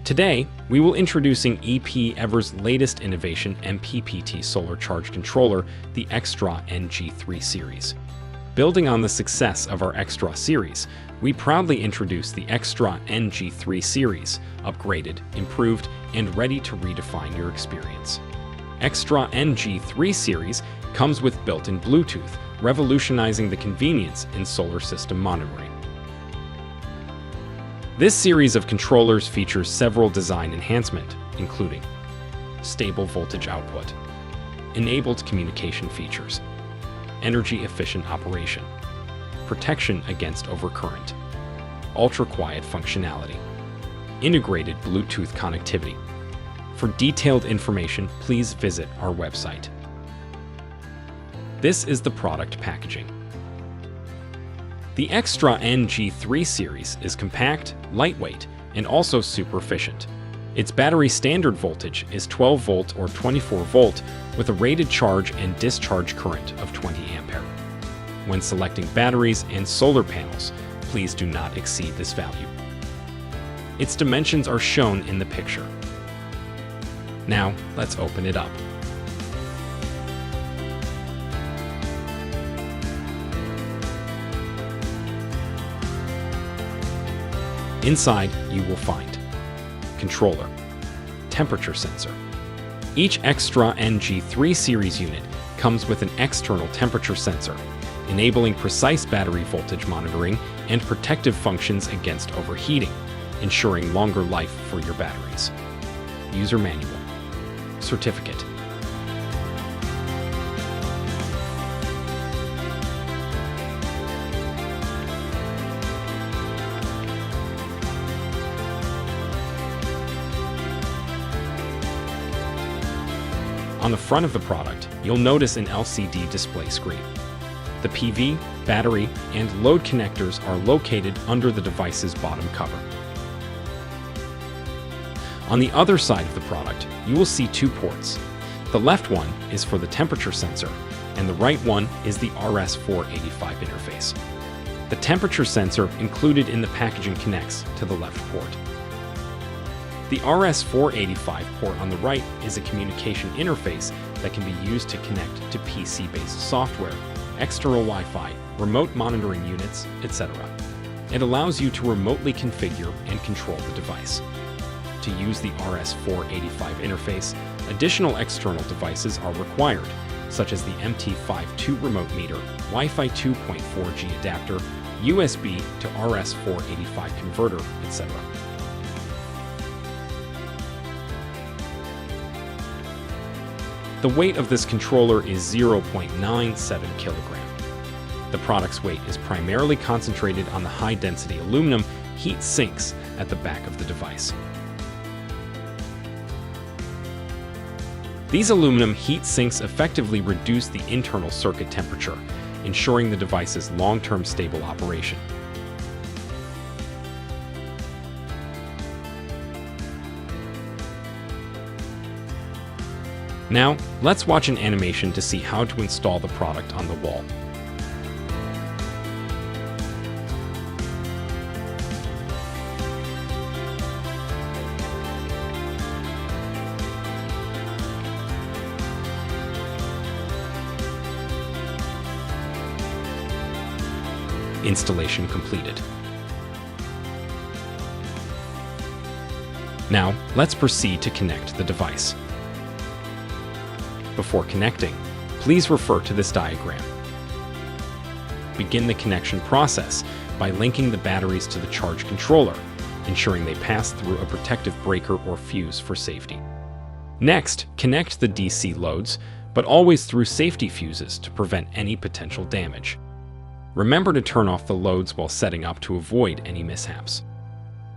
Today, we will introducing EPEVER's latest innovation, MPPT Solar Charge Controller, the XTRA-N G3 Series. Building on the success of our XTRA series, we proudly introduce the XTRA-N G3 Series, upgraded, improved, and ready to redefine your experience. XTRA-N G3 Series comes with built-in Bluetooth, revolutionizing the convenience in solar system monitoring. This series of controllers features several design enhancements, including stable voltage output, enabled communication features, energy-efficient operation, protection against overcurrent, ultra-quiet functionality, integrated Bluetooth connectivity. For detailed information, please visit our website. This is the product packaging. The XTRA-N G3 series is compact, lightweight, and also super efficient. Its battery standard voltage is 12 volt or 24 volt with a rated charge and discharge current of 20 ampere. When selecting batteries and solar panels, please do not exceed this value. Its dimensions are shown in the picture. Now, let's open it up. Inside, you will find controller, temperature sensor. Each XTRA-N G3 series unit comes with an external temperature sensor, enabling precise battery voltage monitoring and protective functions against overheating, ensuring longer life for your batteries. User manual, certificate. On the front of the product, you'll notice an LCD display screen. The PV, battery, and load connectors are located under the device's bottom cover. On the other side of the product, you will see two ports. The left one is for the temperature sensor, and the right one is the RS485 interface. The temperature sensor included in the packaging connects to the left port. The RS485 port on the right is a communication interface that can be used to connect to PC-based software, external Wi-Fi, remote monitoring units, etc. It allows you to remotely configure and control the device. To use the RS485 interface, additional external devices are required, such as the MT52 remote meter, Wi-Fi 2.4G adapter, USB to RS485 converter, etc. The weight of this controller is 0.97 kilogram. The product's weight is primarily concentrated on the high-density aluminum heat sinks at the back of the device. These aluminum heat sinks effectively reduce the internal circuit temperature, ensuring the device's long-term stable operation. Now, let's watch an animation to see how to install the product on the wall. Installation completed. Now, let's proceed to connect the device. Before connecting, please refer to this diagram. Begin the connection process by linking the batteries to the charge controller, ensuring they pass through a protective breaker or fuse for safety. Next, connect the DC loads, but always through safety fuses to prevent any potential damage. Remember to turn off the loads while setting up to avoid any mishaps.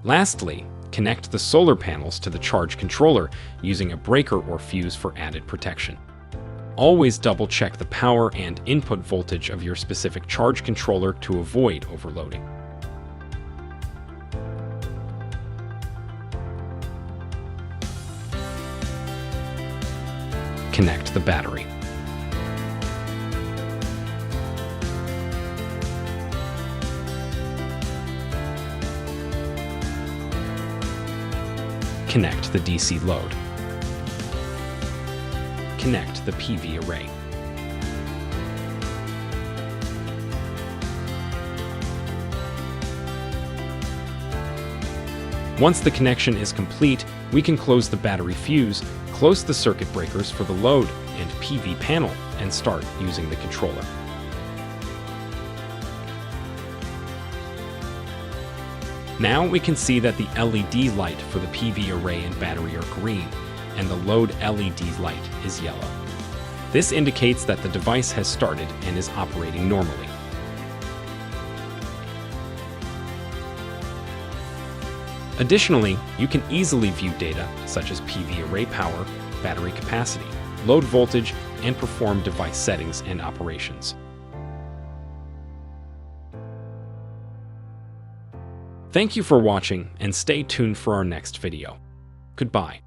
Lastly, connect the solar panels to the charge controller using a breaker or fuse for added protection. Always double-check the power and input voltage of your specific charge controller to avoid overloading. Connect the battery. Disconnect the DC load. Connect the PV array. Once the connection is complete, we can close the battery fuse, close the circuit breakers for the load and PV panel, and start using the controller. Now we can see that the LED light for the PV array and battery are green, and the load LED light is yellow. This indicates that the device has started and is operating normally. Additionally, you can easily view data such as PV array power, battery capacity, load voltage, and perform device settings and operations. Thank you for watching, and stay tuned for our next video. Goodbye.